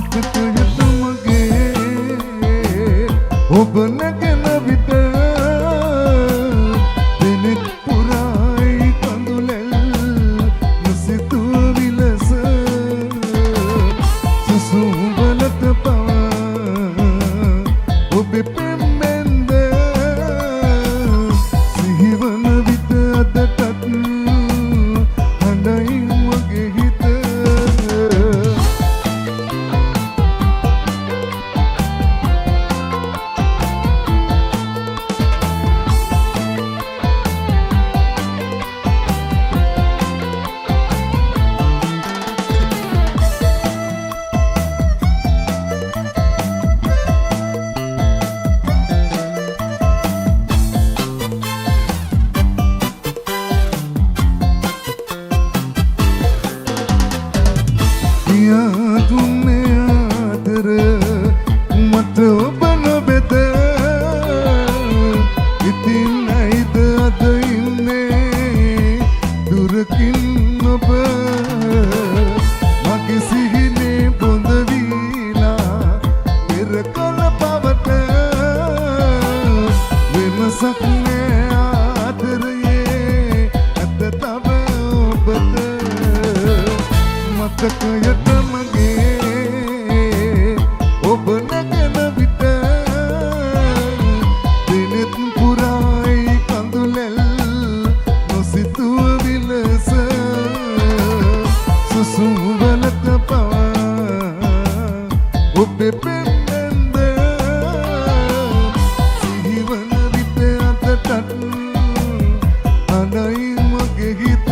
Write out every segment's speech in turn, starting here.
මතකයට මගේ ඔබ නැගෙන විට දිනෙත් පුරායි කඳුලැල් නොසිතූ විලස සුසුම්වලට පවා ඔබේ පෙම්බෙන්ද සිහිවන විට අදටත් හඬයි මගේ හිත දුන්නේ ආදර මට ඔබ නොබෙද ඉතින් ඇයිද අද ඉන්නේ දුරකින් ඔබ මගේ සිහිනේ බොඳ වීලා පෙර කල පවට වෙනසක් නෑ ආදරයේ ඇත තව ඔබට මතකයට මගේ ඔබ නැගෙන විට දිනෙත් පුරායි කඳුලැල් නොසිතූ විලස සුසුම්වලට පවා ඔබේ පෙම්බෙන්ද සිහිවන විට අදටත් හඬයි මගේ හිත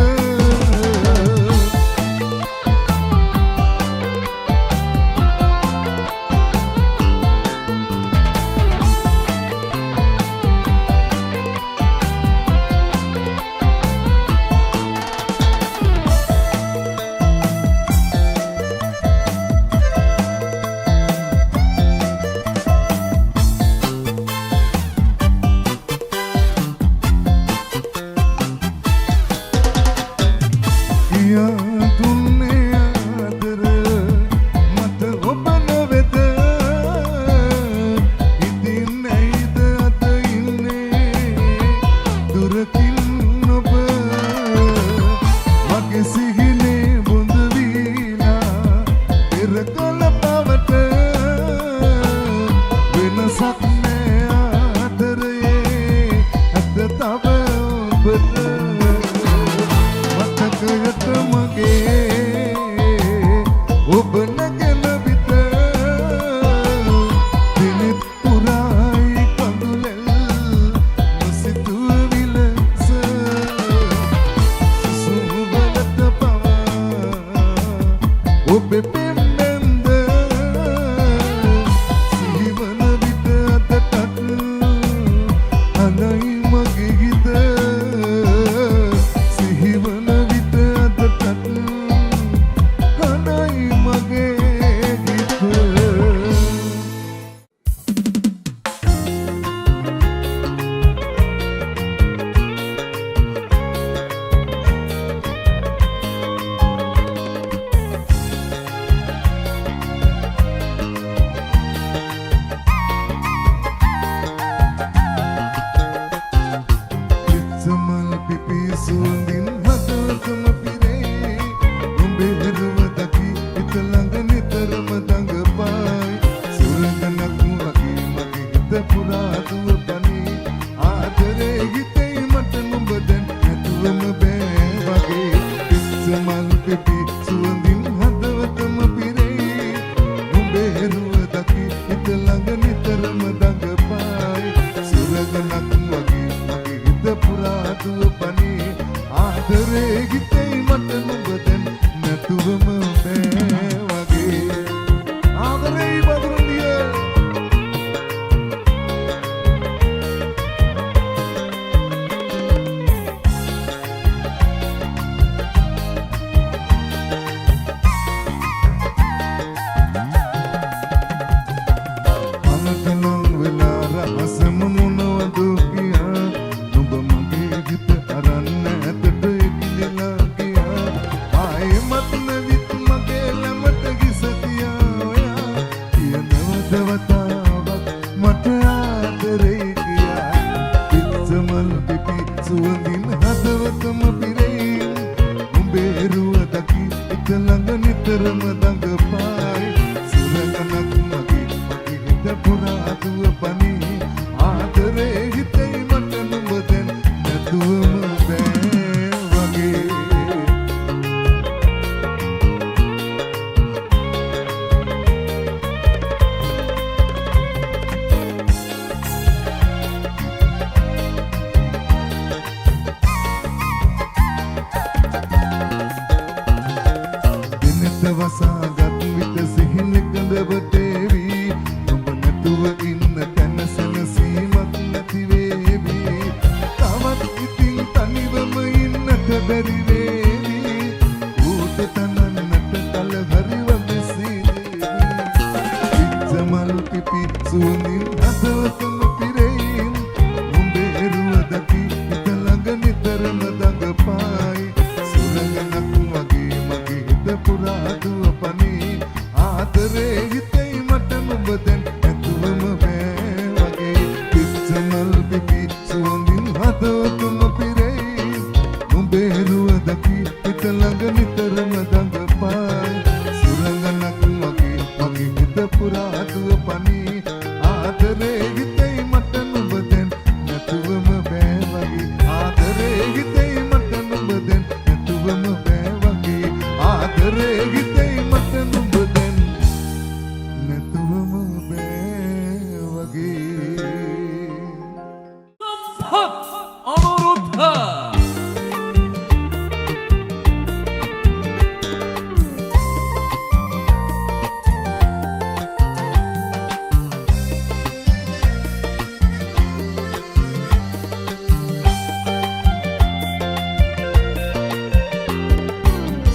පුරා දුව පනී ආදරේ හිතේ මට නුඹ දැන් නැතුවම බෑ වගේ දවසාගත් විට සිහින කඳව දේවි ඔබ නැතුව ඉන්න තැන සැනසීමක් නැති වේවි තවත් ඉතින් තනිවම ඉන්නට බැරි වේවි ඌට තනන්නට කල හරිව මෙසීදේවි පිච්චමල් පිපි සුවඳින් හදවතම පිරෙයින් උඹේ රුව දකි හිත ළඟ නිතරම දඟපායි සුරඟනක් වගේ මගේ හිත පුරා දුව පනී ආදරේ හිතේ මට නුඹ දැන් ඇතුවම බෑ වගේ පිච්චමල් පිපි සුවඳින් හදවතම පිරෙයි නුඹේ රුව දකි හිත ළඟ නිතරම දඟපායි සුරඟනක් වගේ මගේ හිත පුරා දුව පනී ආදරේ හිතේ මට නුඹ දැන් නැතුවම බෑ වගේ ආදරේ හිතේ මට නුඹ දැන් නැතුවම බෑ වගේ ආදරේ හිතේ මට නුඹ දැන් නැතුවම බෑ වගේ අනුරුද්ධ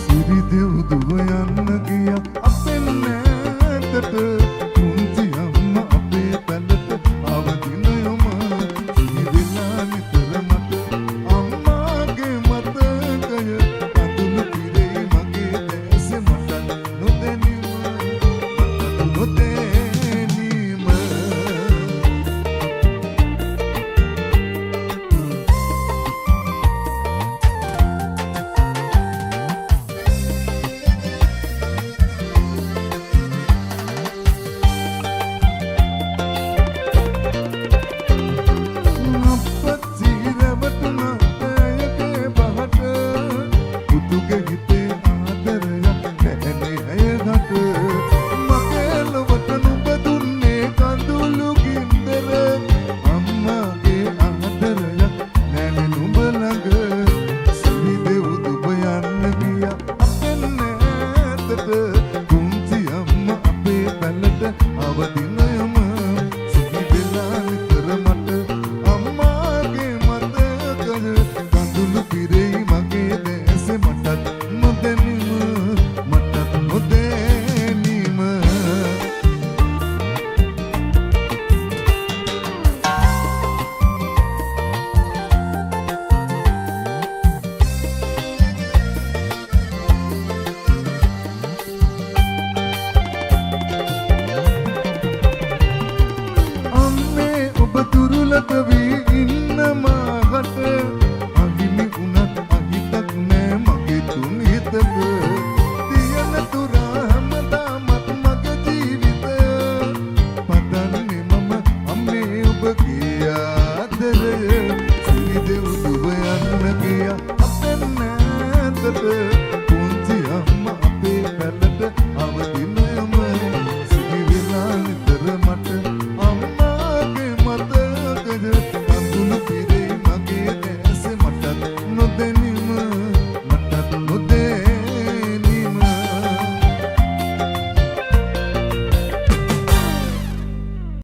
සිරි දෙව් දුව යන්න ගියා අපෙන් ඈතට